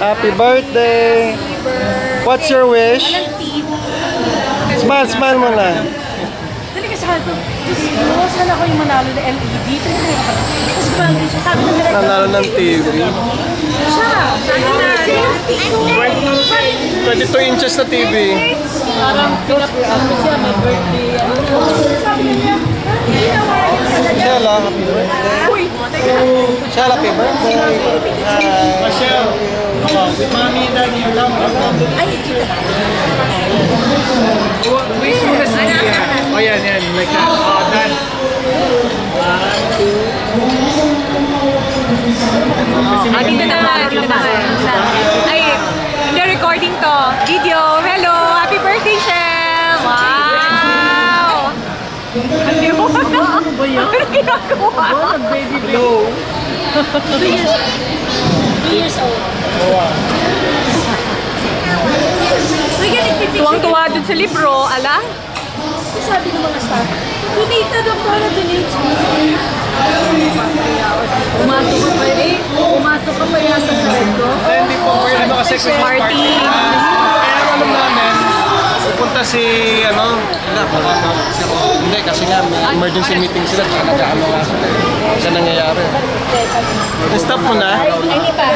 Happy birthday! What's your wish? Walang teeth. Smile, smile mo na. Dali ka sa akin. Tapos, sana ako yung manalo na LED. Tapos, bagay siya. Sabi ng director. Nanalo ng TV. Siya. Sabi na. 22 inches na TV. Parang pinap-up siya. May birthday. Sabi niya. Shella, happy birthday. Uy, teka. Shella, happy birthday. Hi. Michelle, with mommy and daddy, you come. Ay, kita. Wait for the scene. Yeah. Oh, yeah, yeah, like that. Oh, done. Dito naman, dito naman. Ay, hindi recording to. Video. Hello! Happy birthday, Shell! Wow! Hindi mo na. Ano ba yan? Ano ginagawa? Hello. 2 years old. Uy, ganit pipicture. Tuwang-tuwa dun sa libro, ala? Sabi ng mga staff, donate na doktora, donate. Pumasok ka pa eh. Pumasok ka pa yata sa rento. Hindi po, pwede ba kasi Christmas Party. Kaya ang alam namin, pupunta si, hindi kasi nga may emergency meeting sila, tsaka nag-ano nga sila. Sa nangyayari. Stop mo na. Ay, hindi pa.